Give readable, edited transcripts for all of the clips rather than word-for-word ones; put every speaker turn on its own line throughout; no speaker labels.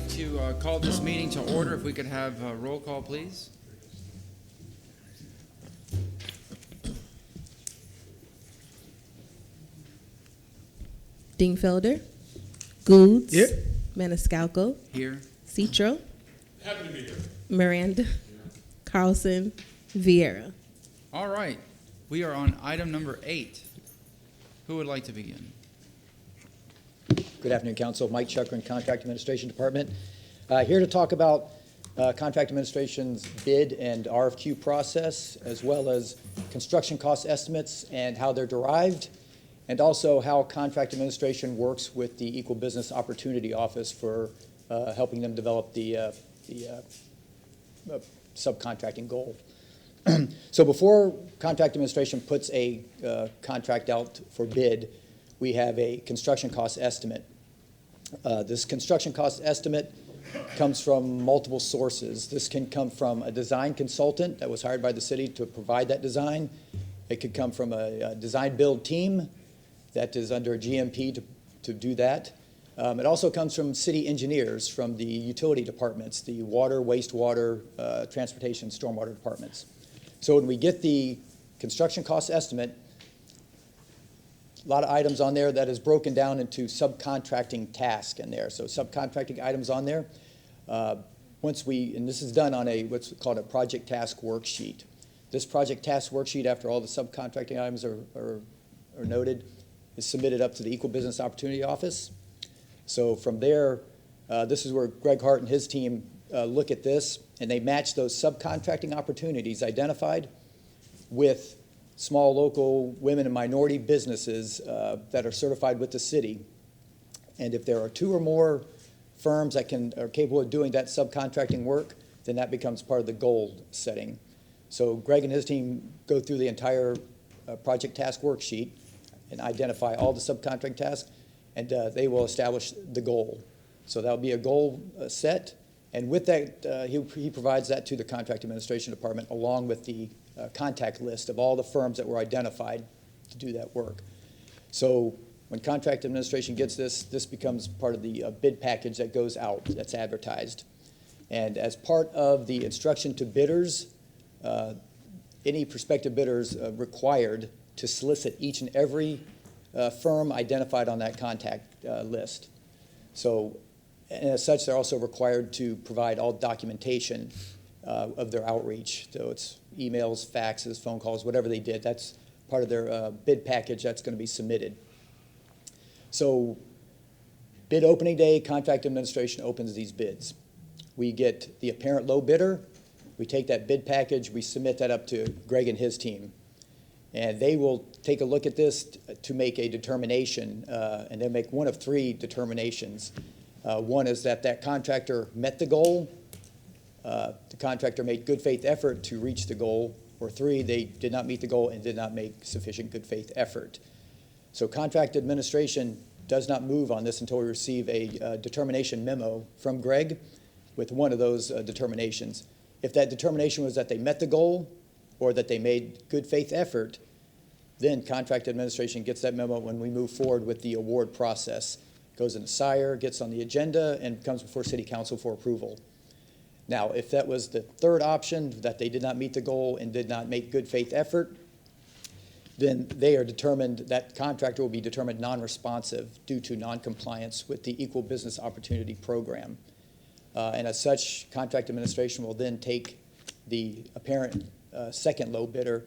like to call this meeting to order. If we could have a roll call, please.
Dingfelder, Goods,
Here.
Maniscalco,
Here.
Citro,
Happy to be here.
Miranda, Carlson, Vieira.
All right. We are on item number 8. Who would like to begin?
Good afternoon, Council. Mike Chuckran, Contract Administration Department. Here to talk about Contract Administration's bid and RFQ process, as well as construction cost estimates and how they're derived, and also how Contract Administration works with the Equal Business Opportunity Office for helping them develop the subcontracting goal. So before Contract Administration puts a contract out for bid, we have a construction cost estimate. This construction cost estimate comes from multiple sources. This can come from a design consultant that was hired by the city to provide that design. It could come from a design build team that is under a GMP to do that. It also comes from city engineers from the utility departments, the water, wastewater, transportation, stormwater departments. So when we get the construction cost estimate, a lot of items on there that is broken down into subcontracting tasks in there. So subcontracting items on there. And this is done on what's called a project task worksheet. This project task worksheet, after all the subcontracting items are noted, is submitted up to the Equal Business Opportunity Office. So from there, this is where Greg Hart and his team look at this, and they match those subcontracting opportunities identified with small local women and minority businesses that are certified with the city. And if there are 2 or more firms that are capable of doing that subcontracting work, then that becomes part of the goal setting. So Greg and his team go through the entire project task worksheet and identify all the subcontracting tasks, and they will establish the goal. So that'll be a goal set, and with that, he provides that to the Contract Administration Department along with the contact list of all the firms that were identified to do that work. So when Contract Administration gets this, this becomes part of the bid package that goes out, that's advertised. And as part of the instruction to bidders, any prospective bidders required to solicit each and every firm identified on that contact list. So, and as such, they're also required to provide all documentation of their outreach. So it's emails, faxes, phone calls, whatever they did. That's part of their bid package that's going to be submitted. So bid opening day, Contract Administration opens these bids. We get the apparent low bidder. We take that bid package, we submit that up to Greg and his team. And they will take a look at this to make a determination, and they'll make one of 3 determinations. One is that contractor met the goal, the contractor made good faith effort to reach the goal, or 3, they did not meet the goal and did not make sufficient good faith effort. So Contract Administration does not move on this until we receive a determination memo from Greg with one of those determinations. If that determination was that they met the goal or that they made good faith effort, then Contract Administration gets that memo when we move forward with the award process. Goes into SIRE, gets on the agenda, and comes before City Council for approval. Now, if that was the 3rd option, that they did not meet the goal and did not make good faith effort, then they are determined, that contractor will be determined non-responsive due to non-compliance with the Equal Business Opportunity Program. And as such, Contract Administration will then take the apparent second low bidder,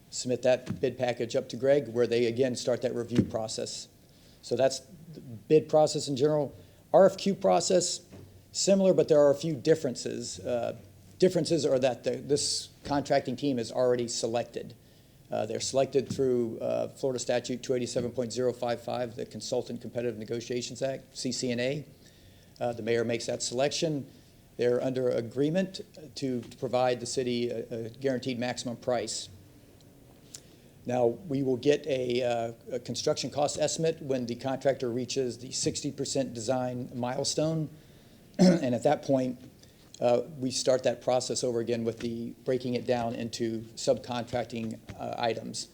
submit that bid package up to Greg, where they again start that review process. So that's the bid process in general. RFQ process, similar, but there are a few differences. Differences are that this contracting team is already selected. They're selected through Florida Statute 287.055, the Consultant Competitive Negotiations Act, CCNA. The mayor makes that selection. They're under agreement to provide the city a guaranteed maximum price. Now, we will get a construction cost estimate when the contractor reaches the 60% design milestone. And at that point, we start that process over again with breaking it down into subcontracting items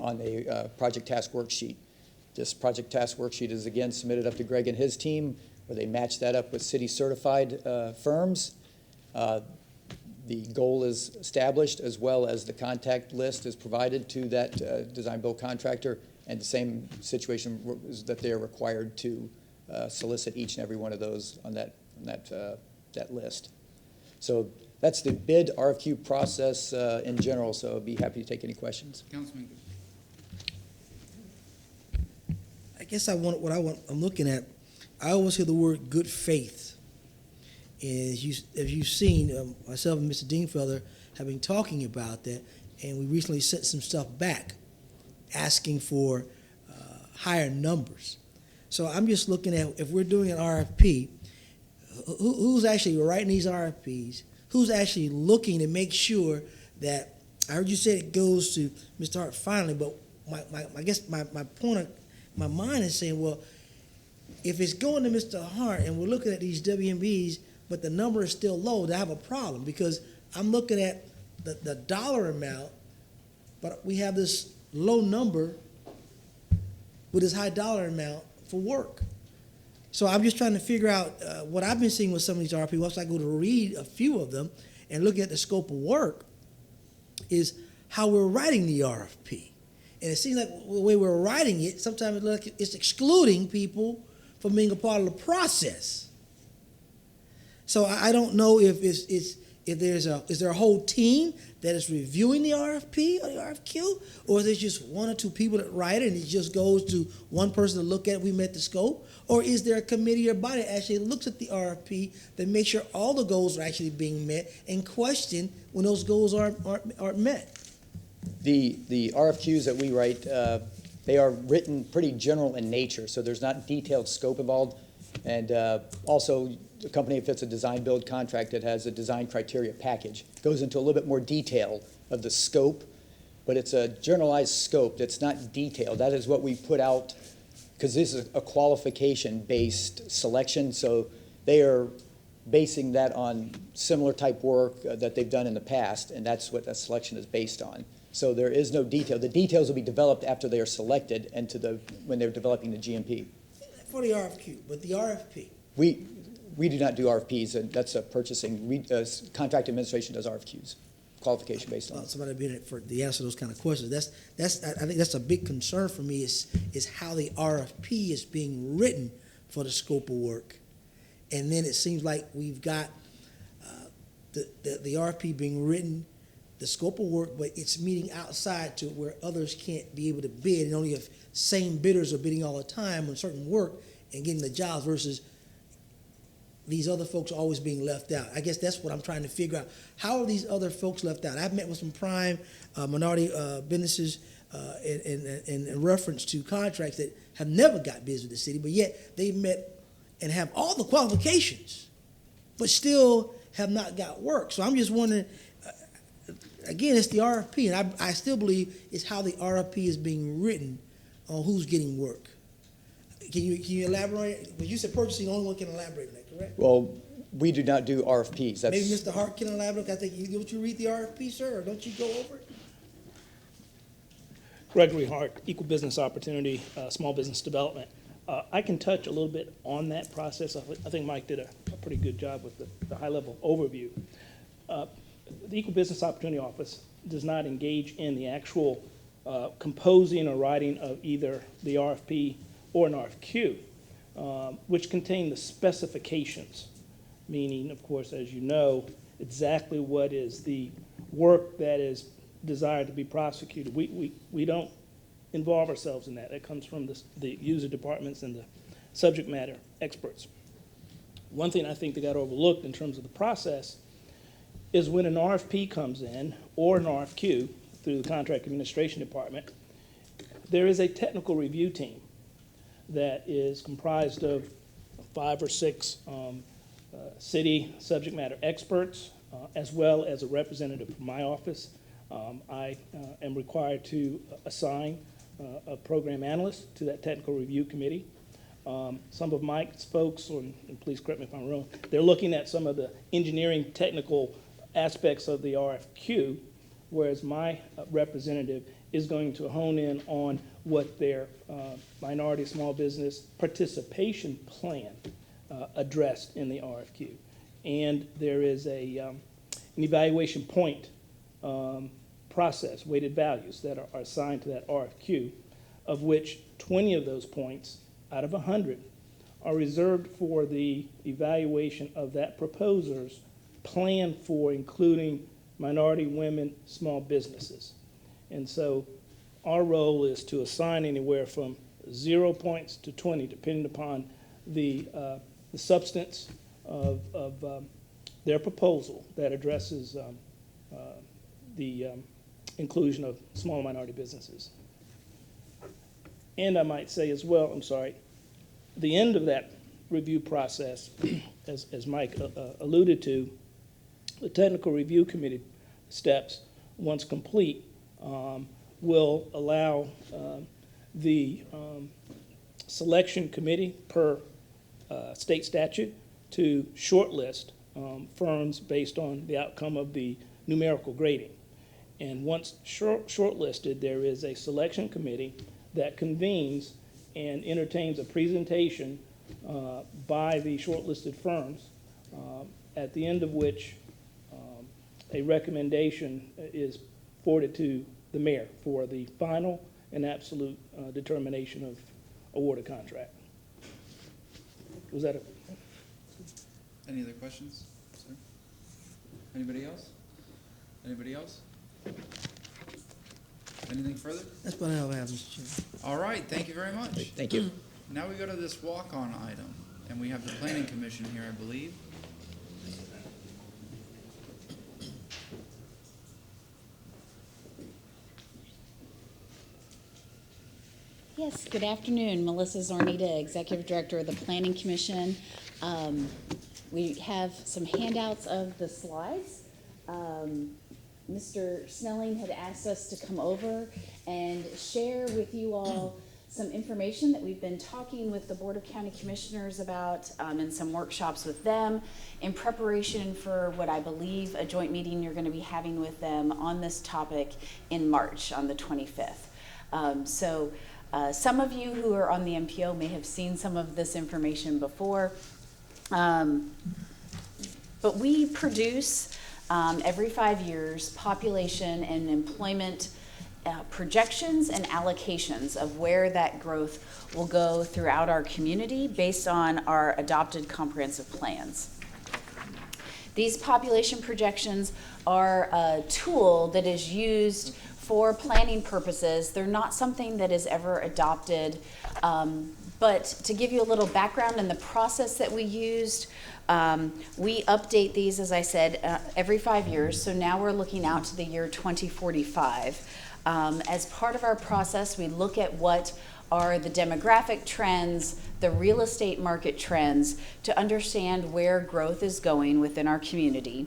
on a project task worksheet. This project task worksheet is again submitted up to Greg and his team where they match that up with city-certified firms. The goal is established, as well as the contact list is provided to that design-build contractor, and the same situation is that they are required to solicit each and every one of those on that list. So that's the bid RFQ process in general, so I'd be happy to take any questions.
Councilman.
I guess I'm looking at, I always hear the word good faith. And as you've seen, myself and Mr. Dingfelder have been talking about that, and we recently sent some stuff back asking for higher numbers. So I'm just looking at, if we're doing an RFP, who's actually writing these RFPs? Who's actually looking to make sure that, I heard you say it goes to Mr. Hart finally, but I guess my point of my mind is saying, well, if it's going to Mr. Hart and we're looking at these WMBs, but the number is still low, I have a problem, because I'm looking at the dollar amount, but we have this low number with this high dollar amount for work. So I'm just trying to figure out what I've been seeing with some of these RFP. Once I go to read a few of them and look at the scope of work, is how we're writing the RFP. And it seems like the way we're writing it, sometimes it looks like it's excluding people from being a part of the process. So I don't know if is there a whole team that is reviewing the RFP or the RFQ, or is it just one or two people that write it and it just goes to one person to look at it, we met the scope? Or is there a committee or body that actually looks at the RFP that makes sure all the goals are actually being met and question when those goals aren't met?
The RFQs that we write, they are written pretty general in nature, so there's not detailed scope involved. And also, a company, if it's a design-build contract, it has a design criteria package. It goes into a little bit more detail of the scope, but it's a generalized scope that's not detailed. That is what we put out, because this is a qualification-based selection, so they are basing that on similar type work that they've done in the past, and that's what that selection is based on. So there is no detail. The details will be developed after they are selected and when they're developing the GMP.
For the RFQ, but the RFP.
We do not do RFPs, and that's a purchasing. Contract administration does RFQs, qualification based on.
Somebody being for the answer to those kind of questions. I think that's a big concern for me is how the RFP is being written for the scope of work, and then it seems like we've got the RFP being written, the scope of work, but it's meeting outside to where others can't be able to bid, and only if same bidders are bidding all the time on certain work and getting the jobs versus these other folks are always being left out. I guess that's what I'm trying to figure out. How are these other folks left out? I've met with some prime minority businesses in reference to contracts that have never got bids with the city, but yet they've met and have all the qualifications, but still have not got work. So I'm just wondering, again, it's the RFP, and I still believe it's how the RFP is being written on who's getting work. Can you elaborate? Well, you said purchasing, only one can elaborate on that, correct?
Well, we do not do RFPs. That's,
maybe Mr. Hart can elaborate. I think don't you read the RFP, sir, or don't you go over it?
Gregory Hart, Equal Business Opportunity, Small Business Development. I can touch a little bit on that process. I think Mike did a pretty good job with the high-level overview. The Equal Business Opportunity Office does not engage in the actual composing or writing of either the RFP or an RFQ, which contain the specifications, meaning, of course, as you know, exactly what is the work that is desired to be prosecuted. We don't involve ourselves in that. That comes from the user departments and the subject matter experts. One thing I think that got overlooked in terms of the process is when an RFP comes in or an RFQ through the Contract Administration Department, there is a technical review team that is comprised of 5 or 6 city subject matter experts, as well as a representative from my office. I am required to assign a program analyst to that technical review committee. Some of Mike's folks, and please correct me if I'm wrong, they're looking at some of the engineering technical aspects of the RFQ, whereas my representative is going to hone in on what their minority small business participation plan addressed in the RFQ. And there is an evaluation point process, weighted values that are assigned to that RFQ, of which 20 of those points out of 100 are reserved for the evaluation of that proposer's plan for including minority, women, small businesses. And so our role is to assign anywhere from 0 points to 20, depending upon the substance of their proposal that addresses the inclusion of small minority businesses. And I might say as well, I'm sorry, the end of that review process, as Mike alluded to, the technical review committee steps, once complete, will allow the selection committee per state statute to shortlist firms based on the outcome of the numerical grading. And once shortlisted, there is a selection committee that convenes and entertains a presentation by the shortlisted firms, at the end of which a recommendation is forwarded to the mayor for the final and absolute determination of award of contract. Was that it?
Any other questions, sir? Anybody else? Anybody else? Anything further?
That's what I have, Mr. Chairman.
All right, thank you very much.
Thank you.
Now we go to this walk-on item, and we have the planning commission here, I believe.
Yes, good afternoon. Melissa Zornita, Executive Director of the Planning Commission. We have some handouts of the slides. Mr. Snelling had asked us to come over and share with you all some information that we've been talking with the Board of County Commissioners about in some workshops with them in preparation for what I believe a joint meeting you're going to be having with them on this topic in March on the 25th. Some of you who are on the MPO may have seen some of this information before, but we produce every 5 years population and employment projections and allocations of where that growth will go throughout our community based on our adopted comprehensive plans. These population projections are a tool that is used for planning purposes. They're not something that is ever adopted, but to give you a little background in the process that we used, we update these, as I said, every 5 years. So now we're looking out to the year 2045. As part of our process, we look at what are the demographic trends, the real estate market trends, to understand where growth is going within our community.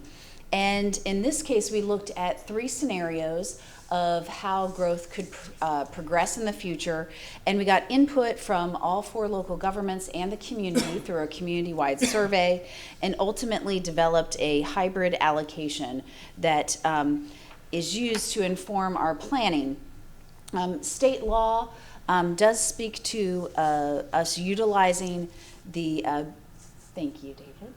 And in this case, we looked at 3 scenarios of how growth could progress in the future, and we got input from all 4 local governments and the community through a community-wide survey, and ultimately developed a hybrid allocation that is used to inform our planning. State law does speak to us utilizing the, thank you, David.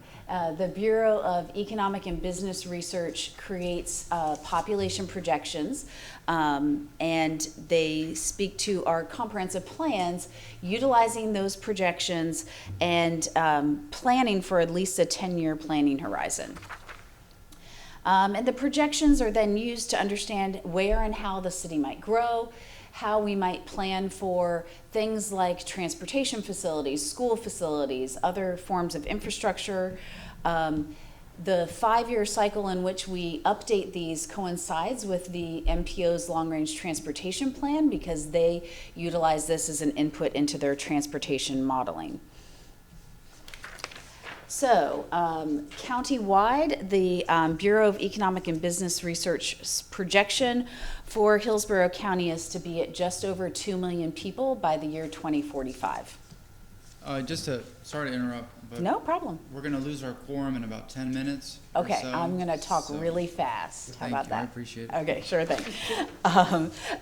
The Bureau of Economic and Business Research creates population projections, and they speak to our comprehensive plans, utilizing those projections and planning for at least a 10-year planning horizon. And the projections are then used to understand where and how the city might grow, how we might plan for things like transportation facilities, school facilities, other forms of infrastructure. The 5-year cycle in which we update these coincides with the MPO's long-range transportation plan because they utilize this as an input into their transportation modeling. So, county-wide, the Bureau of Economic and Business Research's projection for Hillsborough County is to be at just over 2 million people by the year 2045.
Sorry to interrupt, but
No problem.
we're gonna lose our quorum in about 10 minutes. or
Okay,
so,
I'm gonna talk
so
really fast. How
thank
about
you,
that?
I appreciate it.
Okay, sure thing.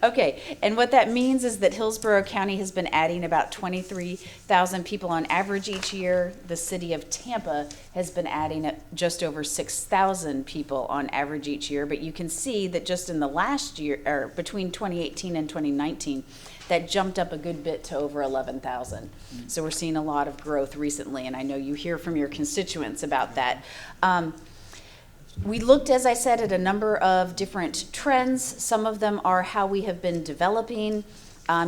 Okay, and what that means is that Hillsborough County has been adding about 23,000 people on average each year. The city of Tampa has been adding just over 6,000 people on average each year. But you can see that just in the last year, or between 2018 and 2019, that jumped up a good bit to over 11,000. So we're seeing a lot of growth recently, and I know you hear from your constituents about that. We looked, as I said, at a number of different trends. Some of them are how we have been developing.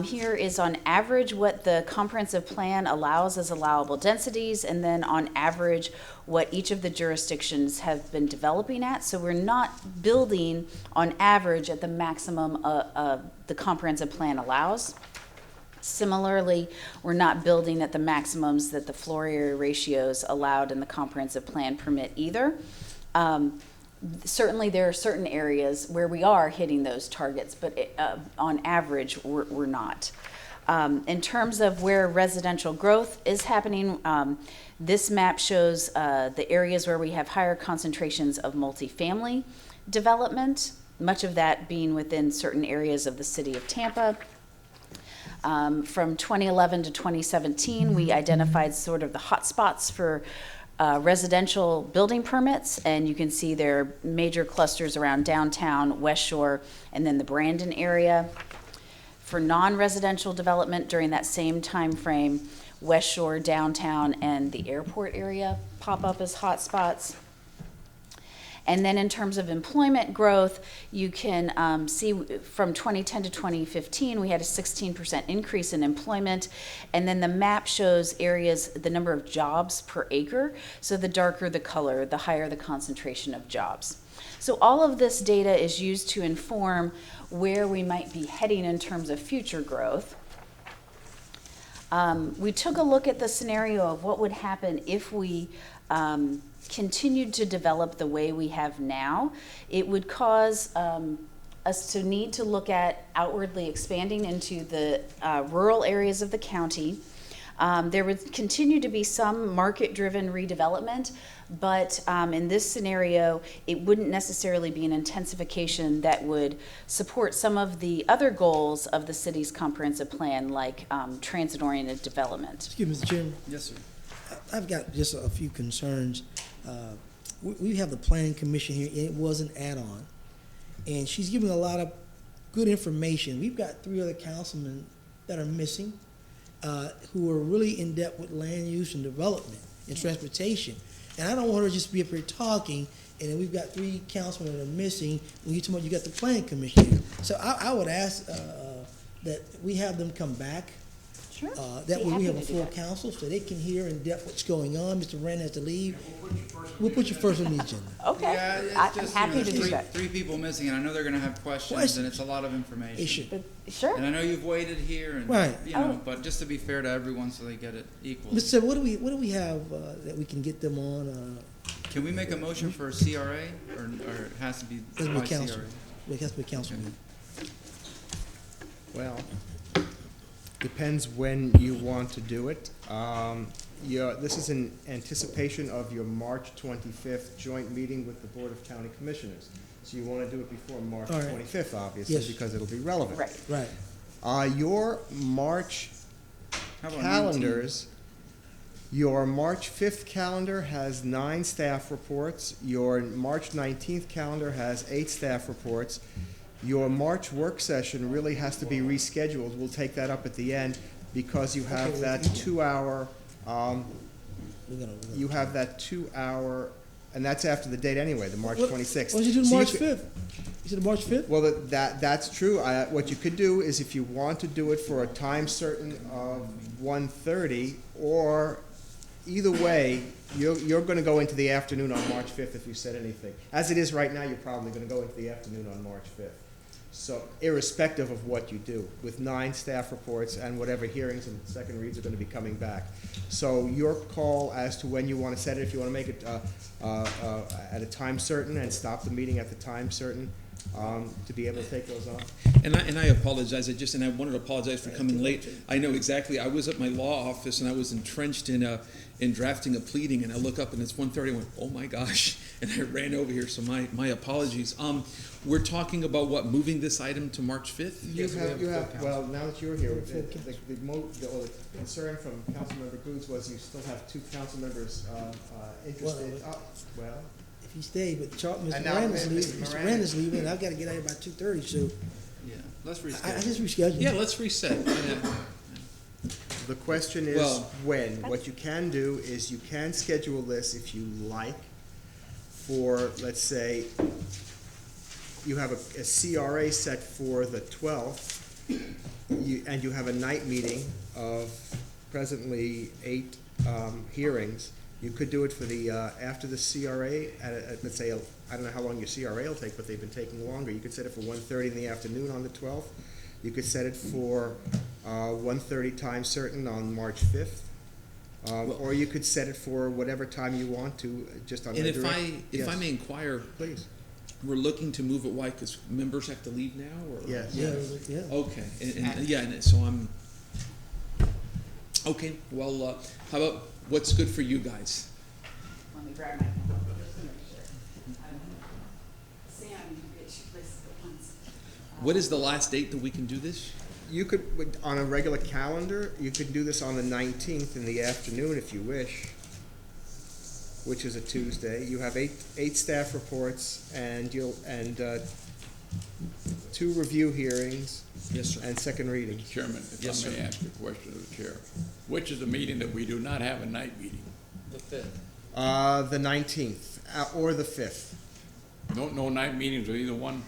Here is on average what the comprehensive plan allows as allowable densities, and then on average what each of the jurisdictions have been developing at. So we're not building on average at the maximum the comprehensive plan allows. Similarly, we're not building at the maximums that the floor area ratios allowed in the comprehensive plan permit either. Certainly there are certain areas where we are hitting those targets, but on average, we're not. In terms of where residential growth is happening, this map shows the areas where we have higher concentrations of multifamily development, much of that being within certain areas of the city of Tampa. From 2011 to 2017, we identified sort of the hot spots for residential building permits, and you can see there are major clusters around downtown, West Shore, and then the Brandon area. For non-residential development during that same time frame, West Shore, downtown, and the airport area pop up as hot spots. And then in terms of employment growth, you can see from 2010 to 2015, we had a 16% increase in employment. And then the map shows areas, the number of jobs per acre. So the darker the color, the higher the concentration of jobs. So all of this data is used to inform where we might be heading in terms of future growth. We took a look at the scenario of what would happen if we continued to develop the way we have now. It would cause us to need to look at outwardly expanding into the rural areas of the county. There would continue to be some market-driven redevelopment, but in this scenario, it wouldn't necessarily be an intensification that would support some of the other goals of the city's comprehensive plan, like transit-oriented development.
Excuse me, Mr. Chairman.
Yes, sir.
I've got just a few concerns. We have the planning commission here, and it was an add-on, and she's giving a lot of good information. We've got 3 other councilmen that are missing, who are really in depth with land use and development and transportation. And I don't want her to just be up here talking, and then we've got 3 councilmen that are missing, when you talk about you got the planning commission here. So I would ask that we have them come back.
Sure.
That
Be
way we
happy
have a
to do
full
that.
council, so they can hear in depth what's going on. Mr. Rand has to leave. We'll put you first on the agenda.
Okay,
Yeah, it's
I'm
just,
happy to
there's
do that.
three people missing, and I know they're gonna have questions, and it's a lot of information.
Issue.
But, sure.
And I know you've waited here, and,
Right.
you know,
Oh.
but just to be fair to everyone so they get it equally.
Mr. What do we have that we can get them on?
Can we make a motion for a CRA, or it has to be
Has to be
by
council.
CRA?
It has to be a council meeting.
Well, depends when you want to do it. This is in anticipation of your March 25th joint meeting with the Board of County Commissioners. So you want to do it before March
All right.
25th, obviously,
Yes.
because it'll be relevant.
Right.
Right.
Your March
How about 19?
calendars, your March 5th calendar has 9 staff reports. Your March 19th calendar has 8 staff reports. Your March work session really has to be rescheduled. We'll take that up at the end because you have
Okay,
that
well,
2-hour,
We're gonna.
you have that 2-hour, and that's after the date anyway, the March 26th.
Why don't you do the
So
March
could-
5th? You said the March 5th?
Well, that's true. What you could do is if you want to do it for a time certain of 1:30, or either way, you're going to go into the afternoon on March 5th if you said anything. As it is right now, you're probably going to go into the afternoon on March 5th. So irrespective of what you do, with 9 staff reports and whatever hearings and second reads are going to be coming back. So your call as to when you want to set it, if you want to make it at a time certain and stop the meeting at the time certain, to be able to take those on.
And I apologize. I wanted to apologize for coming late. I know exactly. I was at my law office and I was entrenched in drafting a pleading, and I look up and it's 1:30. I went, oh my gosh, and I ran over here. So my apologies. We're talking about what, moving this item to March 5th.
You have. Well, now that you're here, the concern from Councilmember Goods was you still have two council members interested. Well.
If he stayed, but Mr.
And now
Miranda's leaving,
Mr.
Mr. Miranda's leaving, and I've got to get out here by 2:30, so
Yeah, let's
I
reschedule.
just rescheduled.
Yeah, let's reset.
The question is
Well-
when. What you can do is you can schedule this if you like for, let's say, you have a CRA set for the 12th, and you have a night meeting of presently 8 hearings. You could do it for the, after the CRA, let's say, I don't know how long your CRA will take, but they've been taking longer. You could set it for 1:30 in the afternoon on the 12th. You could set it for 1:30 time certain on March 5th. Or you could set it for whatever time you want to, just on
And
the
if
direct.
I may inquire,
Please.
we're looking to move it. Why? Because members have to leave now, or
Yes.
Yeah.
Okay, and so I'm okay. Well, how about what's good for you guys?
Let me grab my phone. Just to make sure. Sam, you get your list at once.
What is the last date that we can do this?
You could, on a regular calendar, you could do this on the 19th in the afternoon if you wish, which is a Tuesday. You have eight staff reports and 2 review hearings
Yes, sir.
and second readings.
Chairman, if
Yes,
I may
sir.
ask a question of the chair, which is a meeting that we do not have a night meeting?
The 5th.
The 19th, or the 5th.
No night meetings or either one,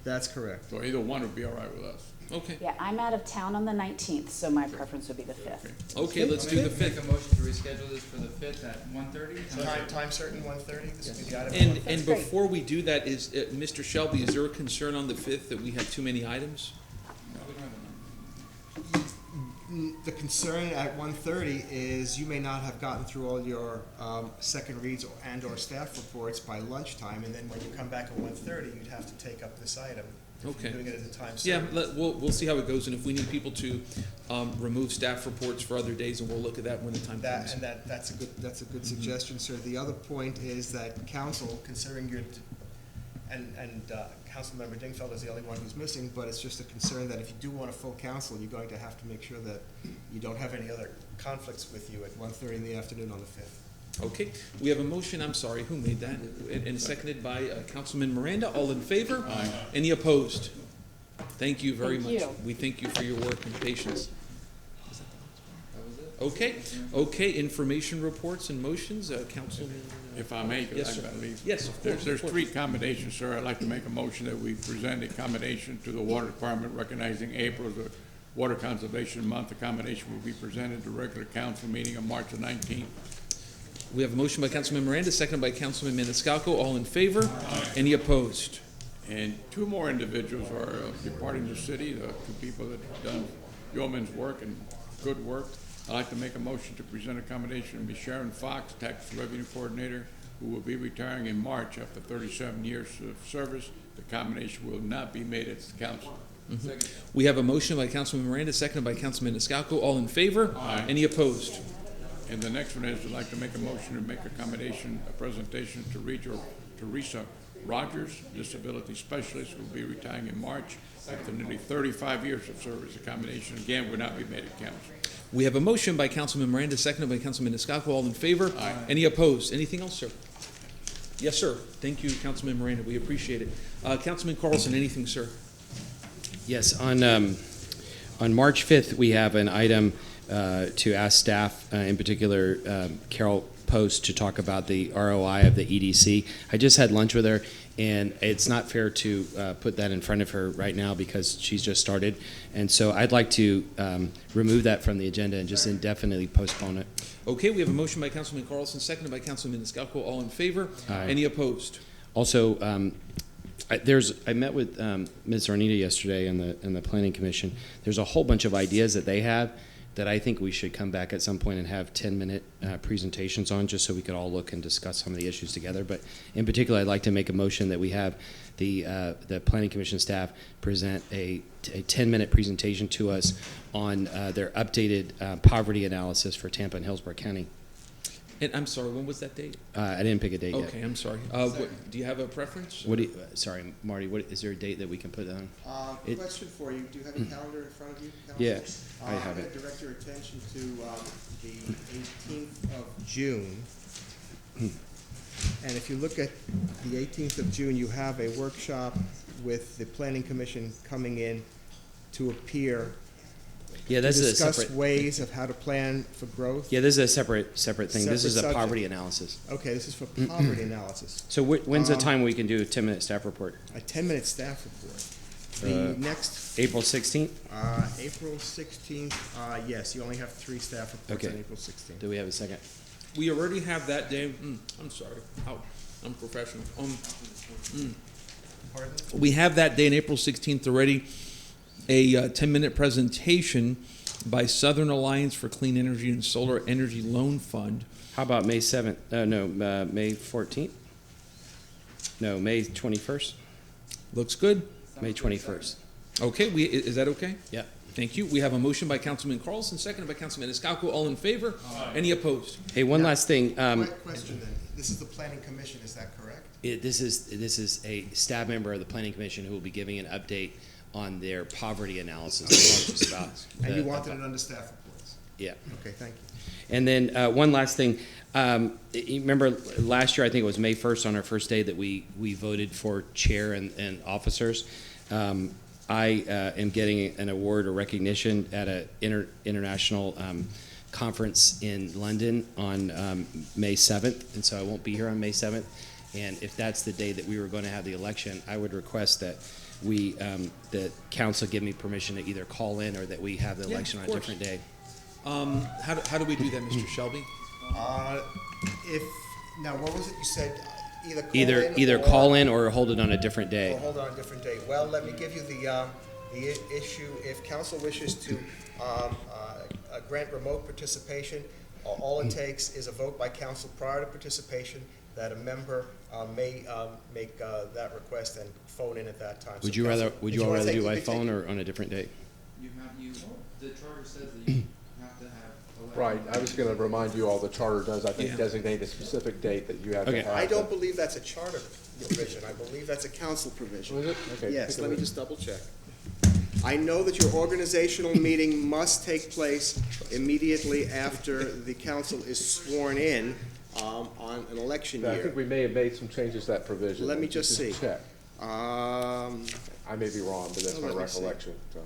That's correct.
so either one would be all right with us.
Okay.
Yeah, I'm out of town on the 19th, so my preference would be the 5th.
Okay, let's do the
Make
5th.
a motion to reschedule this for the 5th at 1:30?
Time certain, 1:30, this would be the item.
And
great.
before we do that, is Mr. Shelby? Is there a concern on the 5th that we have too many items?
No, we don't have a number.
The concern at 1:30 is you may not have gotten through all your second reads and/or staff reports by lunchtime, and then when you come back at 1:30, you'd have to take up this item. If
Okay.
you're doing it at a time
Yeah,
certain.
we'll see how it goes, and if we need people to remove staff reports for other days, and we'll look at that when the time comes.
That's a good suggestion, sir. The other point is that council, considering your, and Councilmember Dingfeld is the only one who's missing, but it's just a concern that if you do want a full council, you're going to have to make sure that you don't have any other conflicts with you at 1:30 in the afternoon on the 5th.
Okay, we have a motion, I'm sorry, who made that? And seconded by Councilman Miranda. All in favor?
Aye.
Any opposed? Thank you very
Thank
much.
you.
We thank you for your work and patience.
That was it?
Okay, information reports and motions, Councilman.
If I may, 'cause
Yes,
I've
sir.
got to leave.
Yes, of course.
There's
of course.
3 accommodations, sir. I'd like to make a motion that we present a accommodation to the Water Department recognizing April as the Water Conservation Month. Accommodation will be presented at the regular council meeting on March the 19th.
We have a motion by Councilman Miranda, seconded by Councilman Maniscalco. All in favor? Any opposed?
And 2 more individuals are departing the city, the 2 people that have done yeoman's work and good work. I'd like to make a motion to present accommodation to Ms. Sharon Fox, Tax Revenue Coordinator, who will be retiring in March after 37 years of service. The accommodation will not be made at the council.
Second.
We have a motion by Councilman Miranda, seconded by Councilman Maniscalco. All in favor?
Aye.
Any opposed?
And the next one is, I'd like to make a motion to make accommodation, a presentation to Teresa Rogers, Disability Specialist, who will be retiring in March after nearly 35 years of service. Accommodation, again, will not be made at council.
We have a motion by Councilman Miranda, seconded by Councilman Maniscalco. All in favor?
Aye.
Any opposed? Anything else, sir? Yes, sir. Thank you, Councilman Miranda. We appreciate it. Councilman Carlson, anything, sir?
Yes, on March 5th, we have an item to ask staff, in particular Carol Post, to talk about the ROI of the EDC. I just had lunch with her, and it's not fair to put that in front of her right now because she's just started. And so I'd like to remove that from the agenda and just indefinitely postpone it.
Okay, we have a motion by Councilman Carlson, seconded by Councilman Maniscalco. All in favor?
Aye.
Any opposed?
Also, I met with Ms. Arnita yesterday in the Planning Commission. There's a whole bunch of ideas that they have that I think we should come back at some point and have 10-minute presentations on, just so we could all look and discuss some of the issues together. But in particular, I'd like to make a motion that we have the Planning Commission staff present a 10-minute presentation to us on their updated poverty analysis for Tampa and Hillsborough County.
And I'm sorry, when was that date?
I didn't pick a date yet.
Okay, I'm sorry. Do you have a preference?
What do you, sorry, Marty, what, is there a date that we can put on? It-
Question for you, do you have a calendar in front of you?
Yeah,
Council?
I have
I'm
it.
going to direct your attention to the 18th of June. And if you look at the 18th of June, you have a workshop with the Planning Commission coming in to appear
Yeah,
to
that's a
discuss
separate.
ways of how to plan for growth.
Yeah, this is a separate thing. This
Separate
is a
subject.
poverty analysis.
Okay, this is for poverty analysis.
So when's the time we can do a 10-minute staff report?
A 10-minute staff report. The next,
April 16th?
April 16th, yes, you only have 3 staff reports on
Okay.
April 16th.
Do we have a second?
We already have that day. I'm sorry. I'm professional. We have that day on April 16th already, a 10-minute presentation by Southern Alliance for Clean Energy and Solar Energy Loan Fund.
How about May 7th? May 14th? No, May 21st?
Looks good.
May 21st.
Okay, is that okay?
Yeah.
Thank you. We have a motion by Councilman Carlson, seconded by Councilman Escalco. All in favor? Any opposed?
Hey, one last thing.
Question then, this is the Planning Commission, is that correct?
This is a staff member of the Planning Commission who will be giving an update on their poverty analysis. Just about
And you
the-
wanted it under staff reports?
Yeah.
Okay, thank you.
And then one last thing. You remember last year, I think it was May 1st, on our first day, that we voted for chair and officers. I am getting an award or recognition at an international conference in London on May 7th, and so I won't be here on May 7th. And if that's the day that we were going to have the election, I would request that that council give me permission to either call in or that we have the
Yeah,
election
of
on a
course.
different day.
How do we do that, Mr. Shelby?
Now, what was it you said?
Either call in or hold it on a different day.
Or hold on a different day. Well, let me give you the issue. If council wishes to grant remote participation, all it takes is a vote by council prior to participation that a member may make that request and phone in at that time.
Would
So
you
council-
would
if
you all
wanna
rather
take-
do
you
by
could
phone
take-
or on a different day?
The charter says that you have to have.
Right, I was gonna remind you all, the charter does, I think,
Yeah.
designate a specific date that you have to
Okay.
have.
I don't believe that's a charter provision. I believe that's a council provision.
Was it? Okay.
Yes,
take a
let me
look.
just double check. I know that your organizational meeting must take place immediately after the council is sworn in on an election
I think
year.
we may have made some changes to that provision.
Let me just see.
Check.
Um,
I may be wrong, but that's
Oh,
my
let me see.
recollection, so.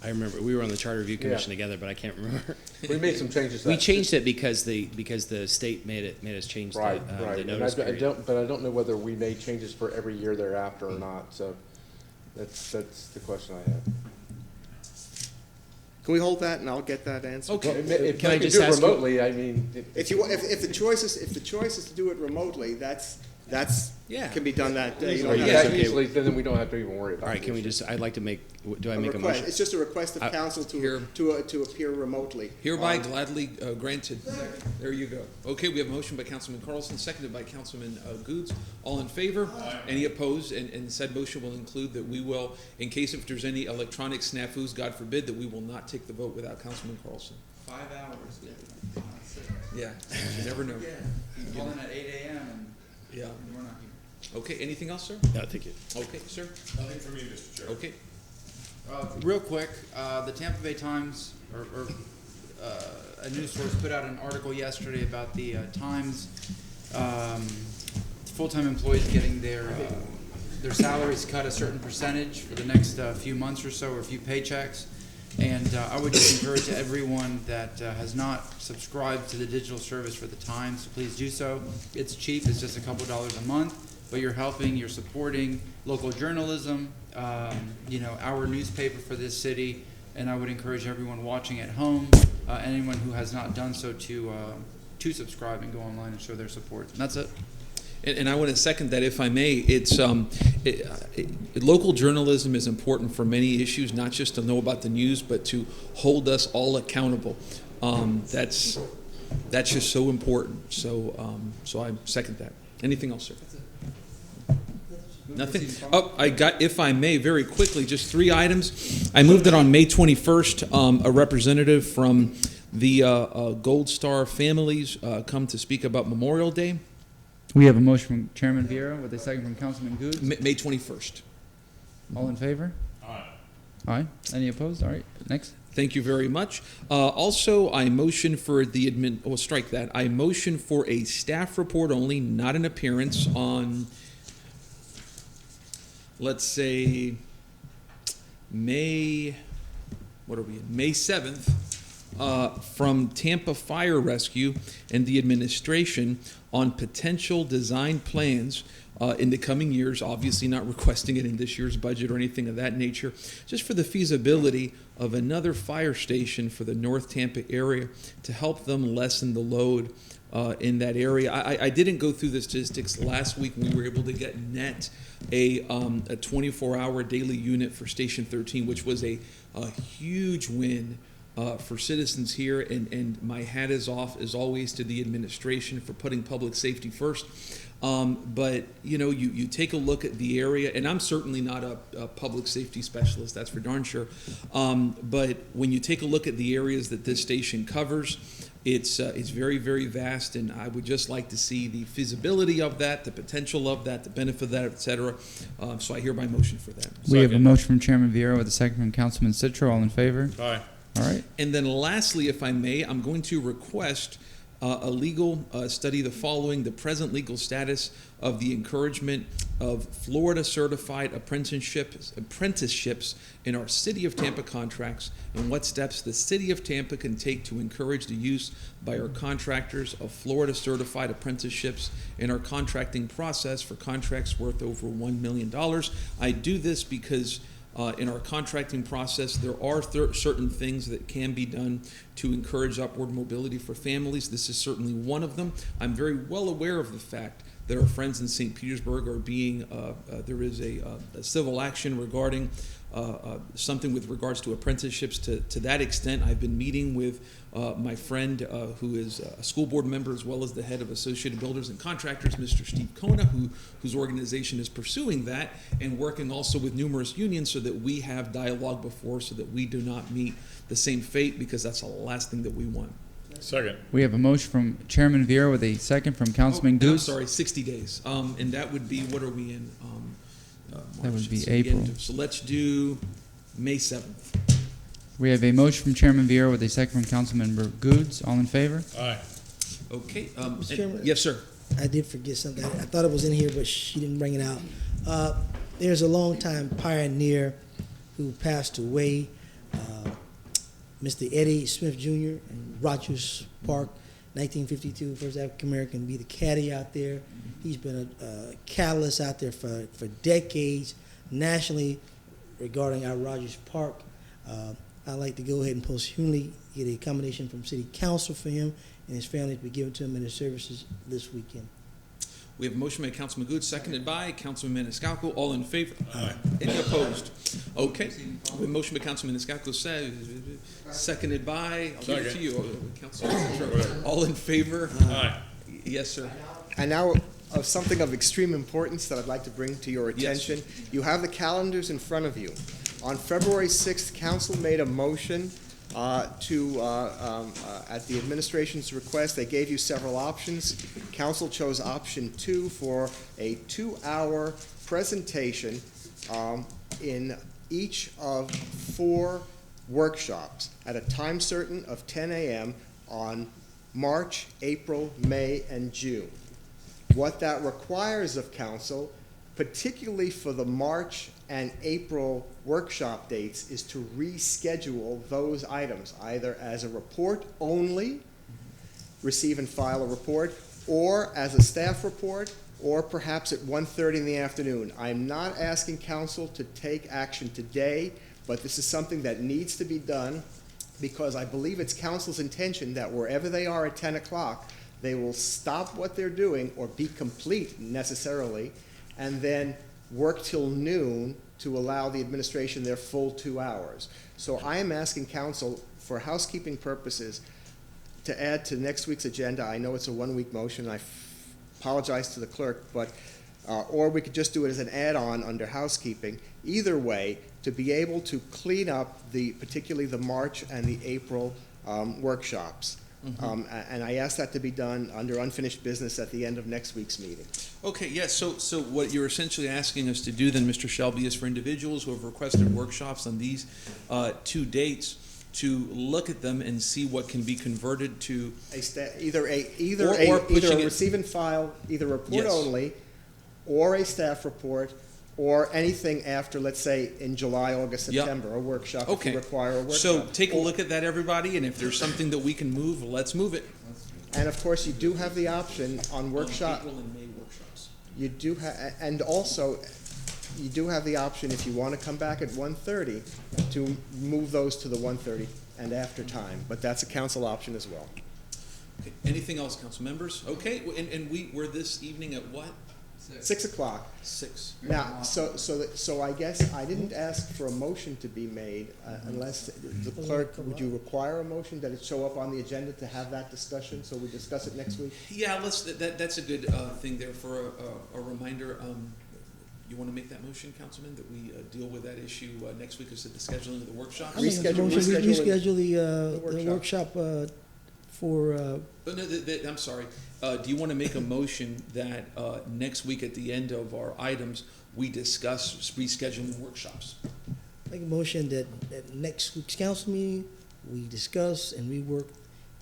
I remember we were on the Charter Review Commission together, but I can't remember.
We made some changes to
We
that.
changed it because the state made us change
Right,
the
right, and
notice
I
period.
don't, but I don't know whether we made changes for every year thereafter or not, so that's the question I have.
Can we hold that and I'll get that answer?
Okay.
If
Can I
you can
just
do it
ask you-
remotely, I mean.
If the choice is to do it remotely, that's
Yeah.
can be done that day. You
Are
don't
you
have
guys
to-
okay?
Easily, then we don't have to even worry about it.
All right, can we just? I'd like to make. Do I
a
make a
request.
motion?
It's just a request of
I-
council
Here.
to appear remotely.
Hereby gladly granted. There you go. Okay, we have a motion by Councilman Carlson, seconded by Councilman Goods. All in favor? Any opposed? And said motion will include that we will, in case if there's any electronic snafus, God forbid, that we will not take the vote without Councilman Carlson.
5 hours.
Yeah, you never know.
You call in at 8 a.m. and
Yeah.
we're not here.
Okay, anything else, sir?
No, thank you.
Okay, sir?
Nothing for me, Mr. Chair.
Okay.
Real quick, the Tampa Bay Times, or a news source, put out an article yesterday about the Times full-time employees getting their salaries cut a certain percentage for the next few months or so, or a few paychecks. And I would just encourage everyone that has not subscribed to the digital service for the Times, please do so. It's cheap, it's just a couple dollars a month, but you're helping, you're supporting local journalism, our newspaper for this city, and I would encourage everyone watching at home, anyone who has not done so to subscribe and go online and show their support. And that's it.
And I want to second that, if I may. It's local journalism is important for many issues, not just to know about the news, but to hold us all accountable. That's just so important. So I second that. Anything else, sir? Nothing? Oh, I got, if I may, very quickly, just 3 items. I moved that on May 21st, a representative from the Gold Star families come to speak about Memorial Day.
We have a motion from Chairman Vieira with a second from Councilman Goods.
May 21st.
All in favor? Aye. Aye. Any opposed? All right. Next.
Thank you very much. Also, I motion for the strike that. I motion for a staff report only, not an appearance on, let's say, May 7th, from Tampa Fire Rescue and the administration on potential design plans in the coming years, obviously not requesting it in this year's budget or anything of that nature, just for the feasibility of another fire station for the North Tampa area to help them lessen the load in that area. I didn't go through the statistics last week. We were able to get net a 24-hour daily unit for Station 13, which was a huge win for citizens here, and my hat is off, as always, to the administration for putting public safety first. But, you take a look at the area, and I'm certainly not a public safety specialist, that's for darn sure. But when you take a look at the areas that this station covers, it's very, very vast, and I would just like to see the feasibility of that, the potential of that, the benefit of that, et cetera. So I hereby motion for that.
We have a motion from Chairman Vieira with a second from Councilman Citro. All in favor?
Aye.
All right.
And then lastly, if I may, I'm going to request a legal study the following: the present legal status of the encouragement of Florida certified apprenticeships in our City of Tampa contracts, and what steps the City of Tampa can take to encourage the use by our contractors of Florida certified apprenticeships in our contracting process for contracts worth over $1 million. I do this because in our contracting process, there are certain things that can be done to encourage upward mobility for families. This is certainly one of them. I'm very well aware of the fact that our friends in St. Petersburg are being, there is a civil action regarding something with regards to apprenticeships. To that extent, I've been meeting with my friend who is a school board member as well as the head of Associated Builders and Contractors, Mr. Steve Kona, whose organization is pursuing that, and working also with numerous unions so that we have dialogue before, so that we do not meet the same fate, because that's the last thing that we want.
Second.
We have a motion from Chairman Vieira with a second from Councilman
I'm
Goose.
sorry, 60 days. And that would be, what are we in?
That would be
It's the
April.
end of- So let's do May 7th.
We have a motion from Chairman Vieira with a second from Councilmember Goods. All in favor?
Aye.
Okay.
Mr. Chairman?
Yes, sir.
I did forget something. I thought it was in here, but she didn't bring it out. There's a longtime pioneer who passed away, Mr. Eddie Smith Jr. in Rogers Park, 1952, first African-American to be the caddy out there. He's been a catalyst out there for decades nationally regarding our Rogers Park. I'd like to go ahead and posthumously get a commendation from City Council for him and his family to be given to him in his services this weekend.
We have a motion by Councilman Good, seconded by Councilman Maniscalco. All in favor? Aye. Any opposed? Okay. We have a motion by Councilman Maniscalco, seconded by, I'll give it to you, Councilman Citro. All in favor?
Aye.
Yes, sir.
And now, of something of extreme importance that I'd like to bring to your attention.
Yes.
You have the calendars in front of you. On February 6th, Council made a motion at the administration's request. They gave you several options. Council chose option 2 for a 2-hour presentation in each of 4 workshops at a time certain of 10 a.m. on March, April, May, and June. What that requires of Council, particularly for the March and April workshop dates, is to reschedule those items, either as a report only, receive and file a report, or as a staff report, or perhaps at 1:30 in the afternoon. I'm not asking Council to take action today, but this is something that needs to be done, because I believe it's Council's intention that wherever they are at 10 o'clock, they will stop what they're doing or be complete necessarily, and then work till noon to allow the administration their full 2 hours. So I am asking council, for housekeeping purposes, to add to next week's agenda. I know it's a one-week motion. I apologize to the clerk, but or we could just do it as an add-on under housekeeping. Either way, to be able to clean up particularly the March and the April workshops. And I ask that to be done under unfinished business at the end of next week's meeting.
Okay, yes, so what you're essentially asking us to do then, Mr. Shelby, is for individuals who have requested workshops on these 2 dates to look at them and see what can be converted to
Either a
pushing it-
receive and file, either report
Yes.
only, or a staff report, or anything after, let's say, in July, August,
Yep.
September, a workshop if
Okay.
you require a workshop.
So take a look at that, everybody, and if there's something that we can move, let's move it.
And of course, you do have the option on workshop.
April and May workshops.
You do and also, you do have the option, if you want to come back at 1:30, to move those to the 1:30 and after time, but that's a council option as well.
Okay. Anything else, council members? Okay, and we're this evening at what?
6 o'clock.
6.
Now, so I guess I didn't ask for a motion to be made unless the clerk, would you require a motion that it show up on the agenda to have that discussion, so we discuss it next week?
Yeah, that's a good thing there for a reminder. You want to make that motion, Councilman, that we deal with that issue next week as to the scheduling of the workshops?
I think it's a motion, we reschedule the workshop for,
But no, I'm sorry. Do you want to make a motion that next week at the end of our items, we discuss rescheduling workshops?
make a motion that at next week's council meeting, we discuss and rework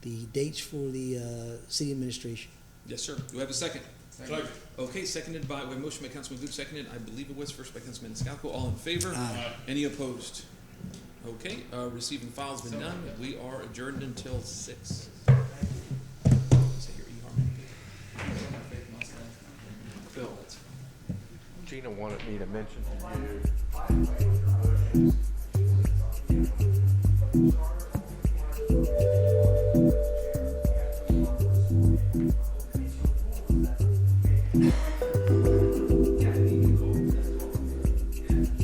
the dates for the city administration.
Yes, sir. Do we have a second? Second. Okay, seconded by, we have a motion by Councilman Good, seconded, I believe it was first by Councilman Scalco. All in favor?
Aye.
Any opposed? Okay, receiving files been done. We are adjourned until 6. Is that your
Phil.
Gina wanted me to mention to you.